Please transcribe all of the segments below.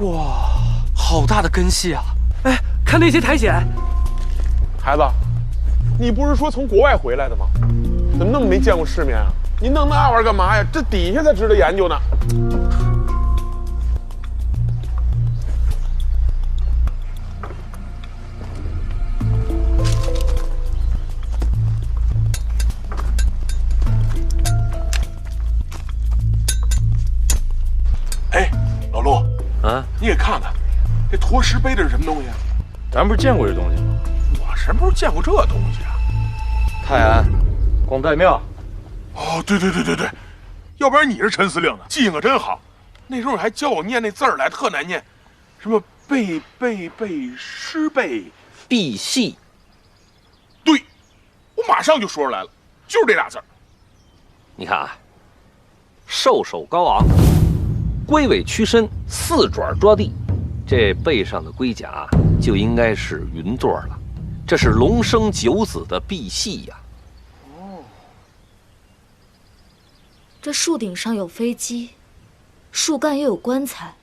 哇，好大的根系啊！哎，看那些苔藓。孩子，你不是说从国外回来的吗？怎么那么没见过世面啊？你弄那玩意儿干嘛呀？这底下才值得研究呢。哎，老陆，啊，你给看看，这驮石碑的是什么东西啊？咱不是见过这东西吗？我什么时候见过这东西啊？泰安，广代庙。哦，对，要不然你是陈司令呢，记性可真好。那时候还教我念那字儿来，特难念，什么背诗背赑屃。对，我马上就说出来了，就是这俩字儿。你看啊，兽首高昂，龟尾屈伸，四爪抓地，这背上的龟甲就应该是云座了。这是龙生九子的赑屃呀。这树顶上有飞机，树干又有棺材，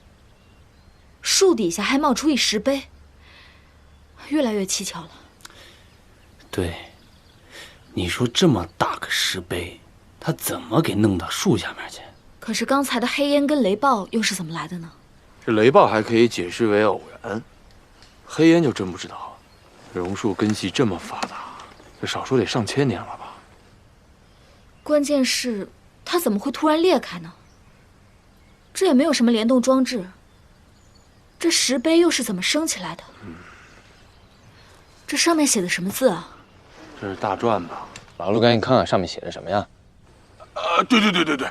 树底下还冒出一石碑，越来越蹊跷了。对，你说这么大个石碑，他怎么给弄到树下面去？可是刚才的黑烟跟雷暴又是怎么来的呢？这雷暴还可以解释为偶然，黑烟就真不知道了。榕树根系这么发达，这少说得上千年了吧？关键是它怎么会突然裂开呢？这也没有什么联动装置，这石碑又是怎么升起来的？这上面写的什么字啊？这是大篆吧？老陆，赶紧看看上面写的什么呀？对，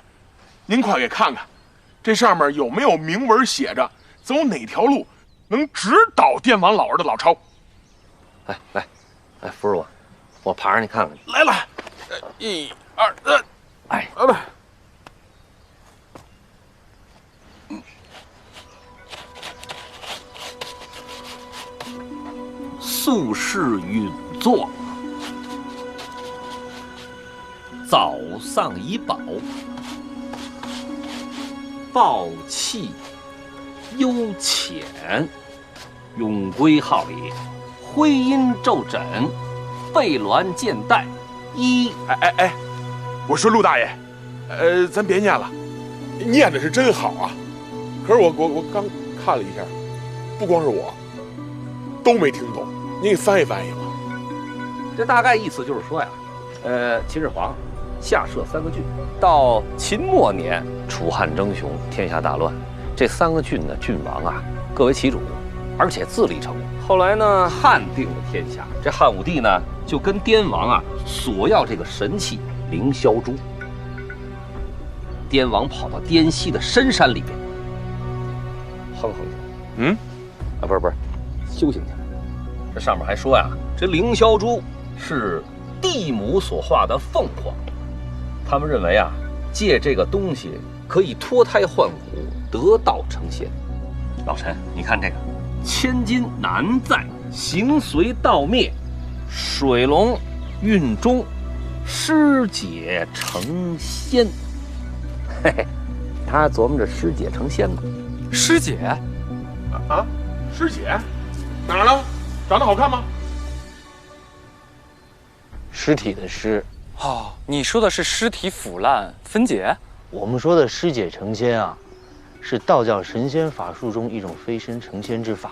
您快给看看，这上面有没有明文写着走哪条路能直捣电王老儿的老巢？来，扶着我爬上去看看去。来，一二三，来。宿世允作，早丧遗宝，抱气幽浅，永归号里，徽阴骤枕，背鸾见带，一。哎，我说陆大爷，咱别念了，念的是真好啊。可是我刚看了一下，不光是我，都没听懂。您给翻译翻译吧。这大概意思就是说呀，秦始皇下设3个郡，到秦末年楚汉争雄，天下大乱，这3个郡呢，郡王啊各为其主，而且自立成武。后来呢，汉定了天下，这汉武帝呢就跟滇王啊索要这个神器凌霄珠。滇王跑到滇西的深山里面，哼去，不是修行去了。这上面还说呀，这凌霄珠是地母所化的凤凰，他们认为啊，借这个东西可以脱胎换骨，得道成仙。老陈，你看这个，千金难在，形随道灭，水龙运中，师姐成仙。嘿嘿，他琢磨着师姐成仙呢。师姐啊，师姐哪儿呢？长得好看吗？尸体的尸。哦，你说的是尸体腐烂分解？我们说的师姐成仙啊，是道教神仙法术中一种飞升成仙之法，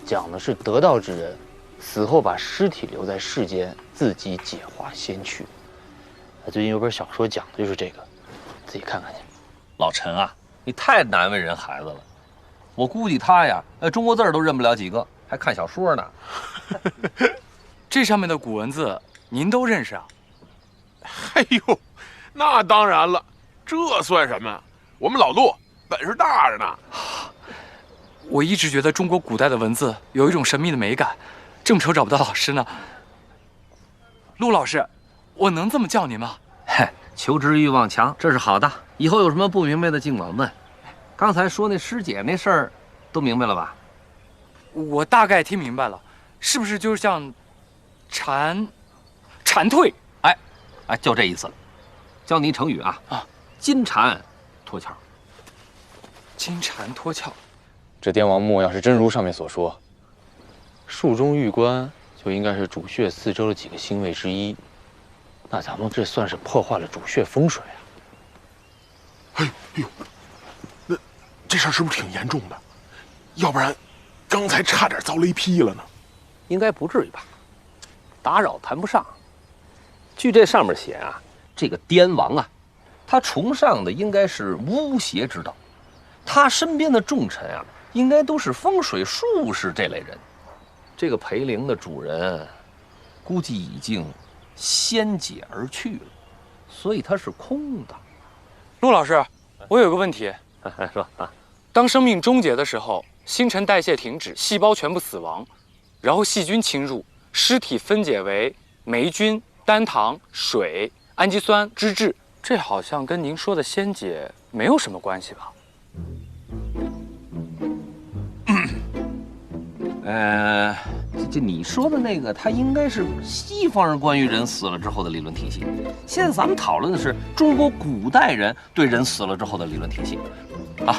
讲的是得道之人死后把尸体留在世间，自己解化仙躯。最近有本小说讲的就是这个，自己看看去。老陈啊，你太难为人孩子了。我估计他呀，中国字都认不了几个，还看小说呢。这上面的古文字您都认识啊？哎呦，那当然了，这算什么？我们老陆本事大着呢。我一直觉得中国古代的文字有一种神秘的美感，这么愁找不到老师呢。陆老师，我能这么叫您吗？嘿，求知欲望强，这是好的。以后有什么不明白的尽管问。刚才说那师姐那事儿，都明白了吧？我大概听明白了，是不是就像蝉蜕？哎，就这意思。教你一成语啊，金蝉脱壳。金蝉脱壳，这滇王墓要是真如上面所说，树中玉棺就应该是主穴四周的几个星位之一，那咱们这算是破坏了主穴风水啊！哎呦，那这事儿是不是挺严重的？要不然，刚才差点遭雷劈了呢。应该不至于吧？打扰谈不上。据这上面写啊，这个滇王啊，他崇尚的应该是巫邪之道，他身边的重臣啊，应该都是风水术士这类人。这个陪陵的主人，估计已经仙解而去了，所以它是空的。陆老师，我有个问题，说啊，当生命终结的时候，新陈代谢停止，细胞全部死亡，然后细菌侵入，尸体分解为霉菌、单糖、水、氨基酸、脂质，这好像跟您说的仙解没有什么关系吧？这你说的那个，它应该是西方人关于人死了之后的理论体系。现在咱们讨论的是中国古代人对人死了之后的理论体系。啊，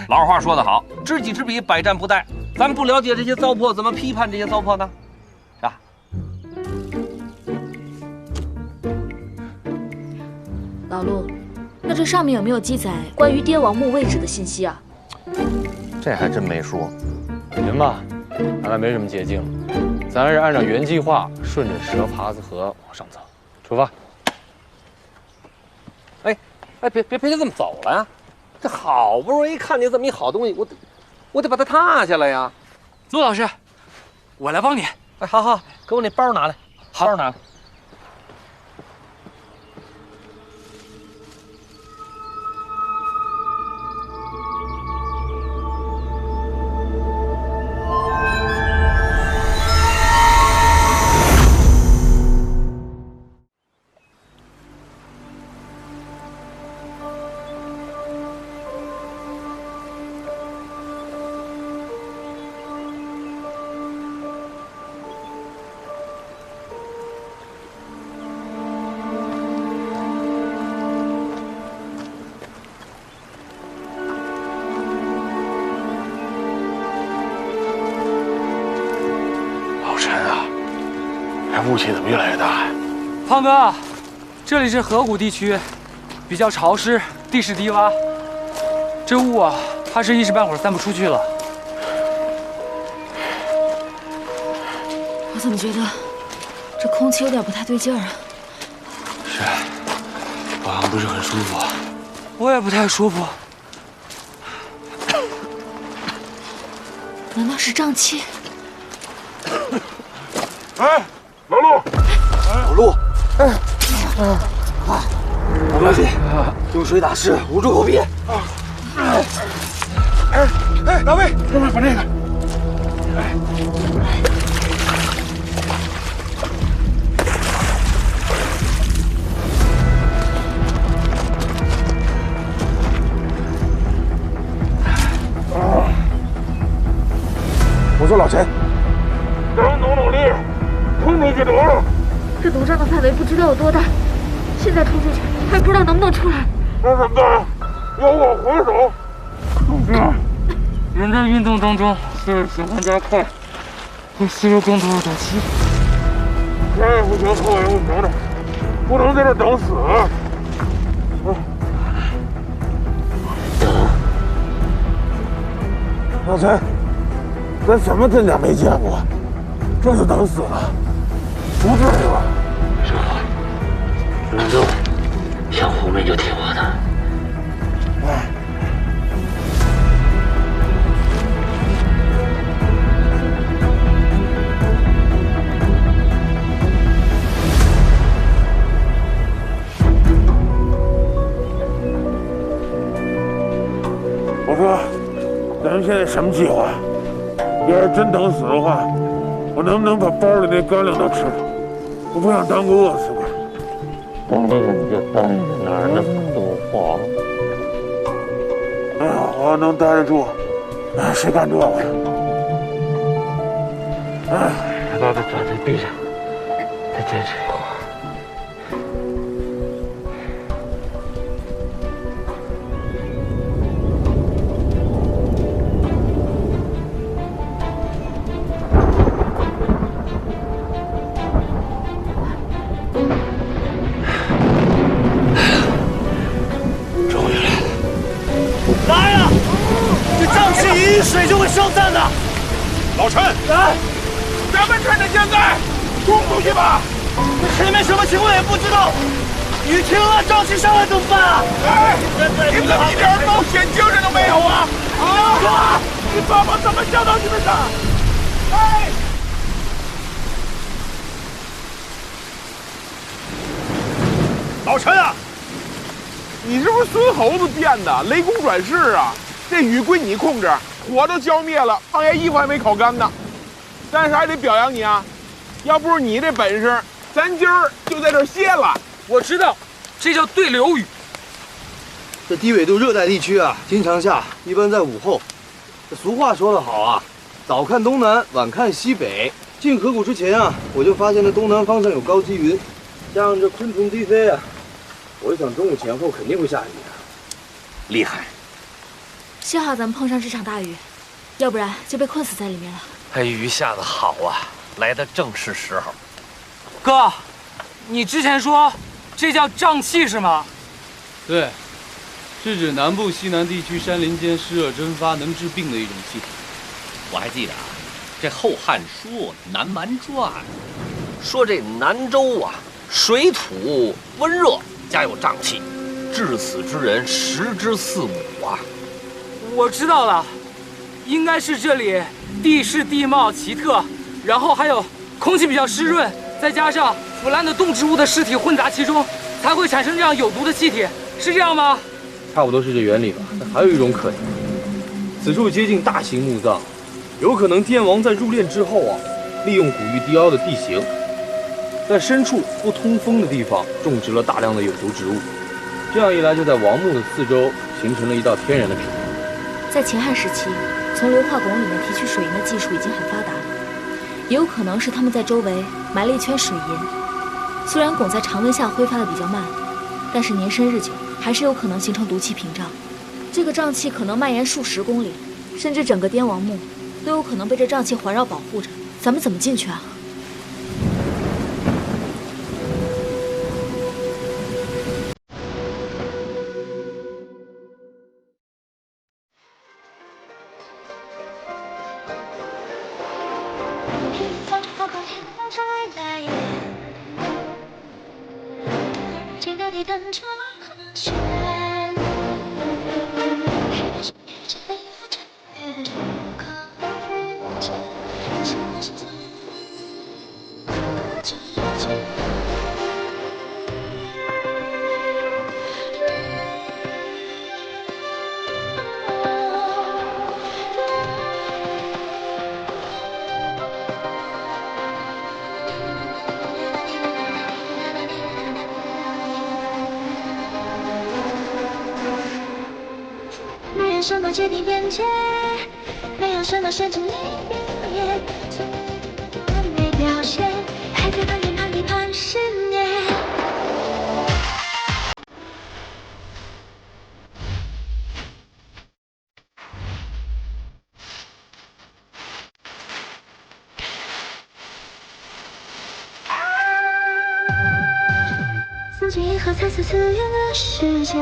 老话说得好，知己知彼，百战不殆。咱们不了解这些糟粕，怎么批判这些糟粕呢？是吧？老陆，那这上面有没有记载关于滇王墓位置的信息啊？这还真没说。行吧，看来没什么捷径了，咱还是按照原计划，顺着蛇爬子河往上走，出发。哎，别就这么走了呀！这好不容易看见这么一好东西，我得把它踏下来呀！陆老师，我来帮你。哎，好，给我那包拿来，好，包拿来。雾气怎么越来越大呀？胖哥，这里是河谷地区，比较潮湿，地势低洼，这雾啊，怕是一时半会儿散不出去了。我怎么觉得这空气有点不太对劲儿啊？是，我好像不是很舒服。我也不太舒服。难道是瘴气？哎，老陆，老陆，没关系，用水打湿，捂住口鼻。大卫，把那个，我说老陈，咱努力，冲出去得了。这毒障的范围不知道有多大，现在冲出去还不知道能不能出来。那怎么办？要我回手？人在运动当中是喜欢加快，会吸入更多的氧气。前也不行，后也不行的，不能在这等死。老陈，咱什么阵仗没见过，这就等死了，不至于吧？师傅，能动，向后面就听我的。我说，咱们现在什么计划？要是真等死的话，我能不能把包里那干粮都吃了？我不想耽误饿死我。你就待着，哪那么多话？哎呀，我要能待得住，谁干这个？哎，把爪子闭上，再坚持一会儿。水就会消散的。老陈，来，咱们趁着现在冲出去吧！前面什么情况也不知道，雨停了，瘴气上来怎么办啊？哎，你怎么一点冒险精神都没有啊？啊！你爸爸怎么教导你们的？哎！老陈啊，你是不是孙猴子变的？雷公转世啊！这雨归你控制，火都浇灭了，胖爷衣服还没烤干呢。但是还得表扬你啊，要不是你这本事，咱今儿就在这儿歇了。我知道，这叫对流雨。这低纬度热带地区啊，经常下，一般在午后。这俗话说得好啊，早看东南，晚看西北。进河谷之前啊，我就发现这东南方向有高积云，加上这昆虫低飞啊，我想中午前后肯定会下雨的。厉害！幸好咱们碰上这场大雨，要不然就被困死在里面了。哎，雨下的好啊，来的正是时候。哥，你之前说这叫瘴气是吗？对，是指南部西南地区山林间湿热蒸发能治病的一种气体。我还记得啊，这《后汉书·南蛮传》说这南州啊，水土温热，加有瘴气，致死之人10之4母啊。我知道了，应该是这里地势地貌奇特，然后还有空气比较湿润，再加上腐烂的动植物的尸体混杂其中，才会产生这样有毒的气体，是这样吗？差不多是这原理吧。但还有一种可能，此处接近大型墓葬，有可能tiên王在入殓之后啊，利用古玉低凹的地形，在深处不通风的地方种植了大量的有毒植物，这样一来就在王墓的四周形成了一道天然的屏障。在秦汉时期，从硫化汞里面提取水银的技术已经很发达了，也有可能是他们在周围埋了一圈水银。虽然汞在常温下挥发的比较慢，但是年深日久，还是有可能形成毒气屏障。这个瘴气可能蔓延数10公里，甚至整个滇王墓都有可能被这瘴气环绕保护着。咱们怎么进去啊？没有什么阶梯边界，没有什么深情离别，从完美表现，还在旁边盘地10年。四季和彩色刺眼的世界。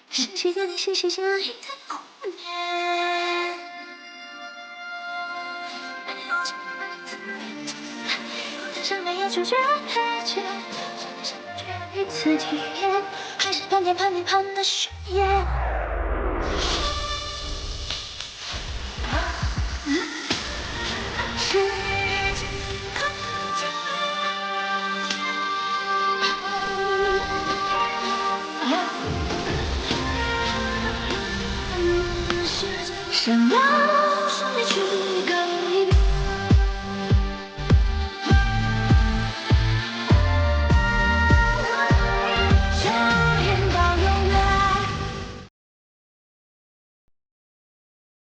是谁在你细细相依的空间？空间上没有主角配角，只有一次体验，还是盘点的宣言。什么？